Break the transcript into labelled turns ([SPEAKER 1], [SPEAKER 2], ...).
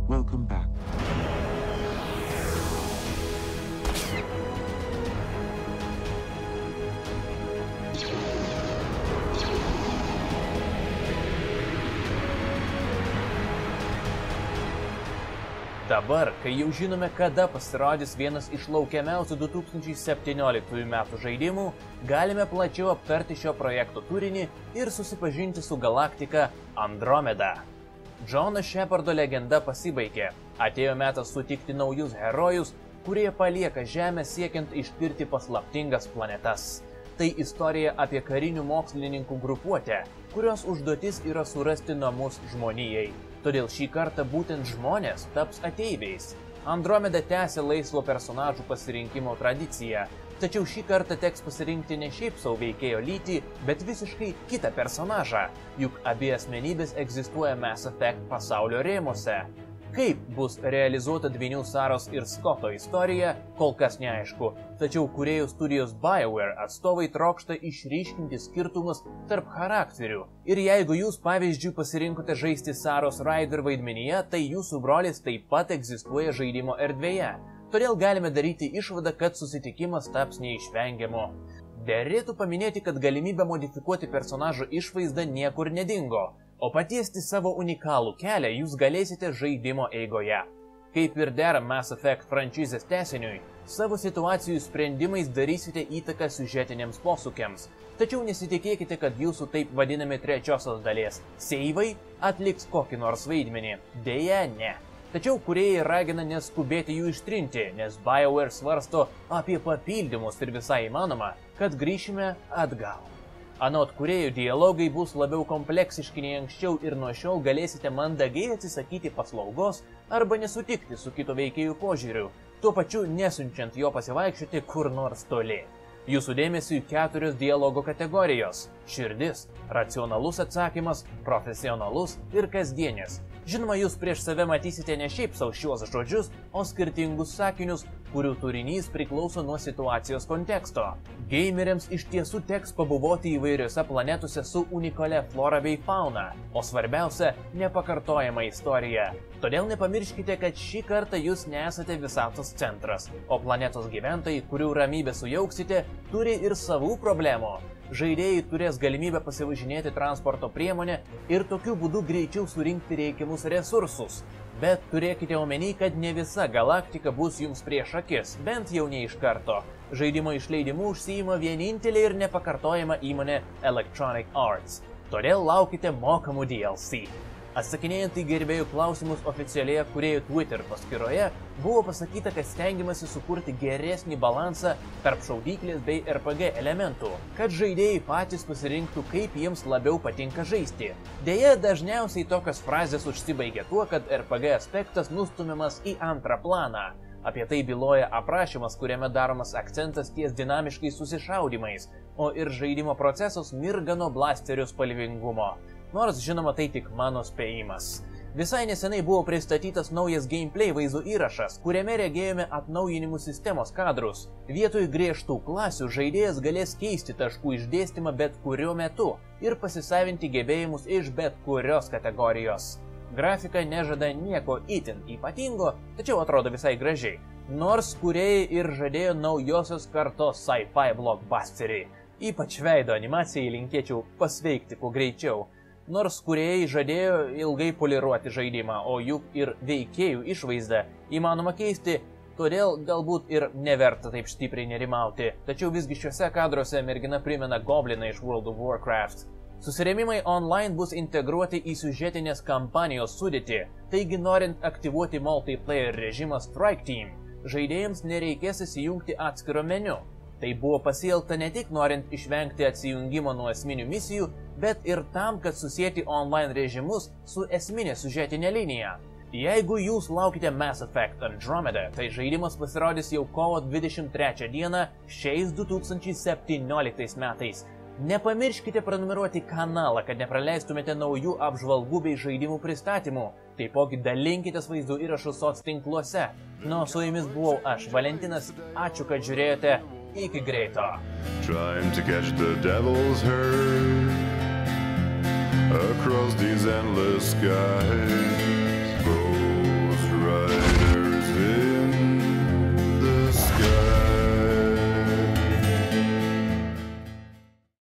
[SPEAKER 1] Welcome back.
[SPEAKER 2] Dabar, kai jau žinome, kada pasirodys vienas iš laukiamiausių 2017 metų žaidimų, galime plačiau aptarti šio projekto turinį ir susipažinti su galaktika Andromeda. Džono Shepardo legenda pasibaigė. Atėjo metas sutikti naujus herojus, kurie palieka Žemę siekiant ištirti paslaptingas planetas. Tai istorija apie karinių mokslininkų grupuotę, kurios užduotis yra surasti namus žmonijai. Todėl šį kartą būtent žmonės taps ateiviais. Andromeda tęsia laisvo personažų pasirinkimo tradiciją, tačiau šį kartą teks pasirinkti ne šiaip savo veikėjo lytį, bet visiškai kitą personažą, juk abi asmenybės egzistuoja Mass Effect pasaulio rėmuose. Kaip bus realizuota dvynių Saros ir Scotto istorija, kol kas neaišku, tačiau kūrėjų studijos BioWare atstovai trokšta išryškinti skirtumus tarp charakterių. Ir jeigu jūs pavyzdžiui pasirinkote žaisti Saros Ryder vaidmenyje, tai jūsų brolis taip pat egzistuoja žaidimo erdvėje. Todėl galime daryti išvadą, kad susitikimas taps neišvengiamu. Derėtų paminėti, kad galimybė modifikuoti personažo išvaizdą niekur nedingo, o patiesti savo unikalų kelią jūs galėsite žaidimo eigoje. Kaip ir dera Mass Effect franšizės tęsiniui, savo situacijų sprendimais darysite įtaką siužetiniams posūkiams. Tačiau nesitikėkite, kad jūsų taip vadinami trečiosios dalies seivai atliks kokį nors vaidmenį. Deja, ne. Tačiau kūrėjai ragina neskubėti jų ištrinti, nes BioWare svarsto apie papildymus ir visai įmanoma, kad grįšime atgal. Anot kūrėjų dialogai bus labiau kompleksiški nei anksčiau ir nuo šiol galėsite mandagiai atsisakyti paslaugos arba nesutikti su kito veikėjų požiūriu, tuo pačiu nesunčiant jo pasivaikščioti kur nors toli. Jūsų dėmesiui 4 dialogo kategorijos – širdis, racionalus atsakymas, profesionalus ir kasdienis. Žinoma, jūs prieš save matysite ne šiaip savo šiuos žodžius, o skirtingus sakinius, kurių turinys priklauso nuo situacijos konteksto. Gameriams iš tiesų teks pabuvoti įvairiose planetose su unikalia flora bei fauna, o svarbiausia – nepakartojama istorija. Todėl nepamirškite, kad šį kartą jūs nesate visatos centras, o planetos gyventojai, kurių ramybę sujauksite, turi ir savų problemų. Žaidėjai turės galimybę pasivažinėti transporto priemonę ir tokiu būdu greičiau surinkti reikiamus resursus. Bet turėkite omeny, kad ne visa galaktika bus jums prieš akis, bent jau ne iš karto. Žaidimo išleidimu užsiima vienintelė ir nepakartojama įmonė Electronic Arts. Todėl laukite mokamų DLC. Atsakinėjant į gerbėjų klausimus oficialioje kūrėjų Twitter paskyroje, buvo pasakyta, kad stengiamasi sukurti geresnį balansą tarp šaudyklės bei RPG elementų, kad žaidėjai patys pasirinktų, kaip jiems labiau patinka žaisti. Deja, dažniausiai tokios frazės užsibaigia tuo, kad RPG aspektas nustumiamas į antrą planą. Apie tai byloja aprašymas, kuriame daromas akcentas ties dinamiškais susišaudymais, o ir žaidimo procesas mirga nuo blasterių spalvingumo. Nors, žinoma, tai tik mano spėjimas. Visai nesenai buvo pristatytas naujas gameplay vaizdo įrašas, kuriame regėjome atnaujinimų sistemos kadrus. Vietoj griežtų klasių žaidėjas galės keisti taškų išdėstymą bet kuriuo metu ir pasisavinti gebėjimus iš bet kurios kategorijos. Grafika nežada nieko itin ypatingo, tačiau atrodo visai gražiai. Nors kūrėjai ir žadėjo naujosios kartos sci-fi blockbusterį. Ypač veido animacijai linkėčiau pasveikti kuo greičiau. Nors kūrėjai žadėjo ilgai poliruoti žaidimą, o juk ir veikėjų išvaizdą įmanoma keisti, todėl galbūt ir neverta taip stipriai nerimauti. Tačiau visgi šiuose kadruose mergina primena Gobliną iš World of Warcraft. Susirėmimai online bus integruoti į siužetinės kampanijos sudėtį, taigi norint aktyvuoti multiplayer režimą Strike Team, žaidėjams nereikės įsijungti atskiro meniu. Tai buvo pasielgta ne tik norint išvengti atsijungimo nuo esminių misijų, bet ir tam, kad susieti online režimus su esminė siužetinė linija. Jeigu jūs laukite Mass Effect Andromeda, tai žaidimas pasirodys jau kovo 23 dieną šiais 2017 metais. Nepamirškite prenumeruoti kanalą, kad nepraleistumėte naujų apžvalgų bei žaidimų pristatymų. Taipogi dalinkitės vaizdų įrašus soctinkluose. Nu, su jumis buvau aš, Valentinas. Ačiū, kad žiūrėjote. Iki greito.
[SPEAKER 3] Trying to catch the devil's herd.
[SPEAKER 1] across these endless skies. Go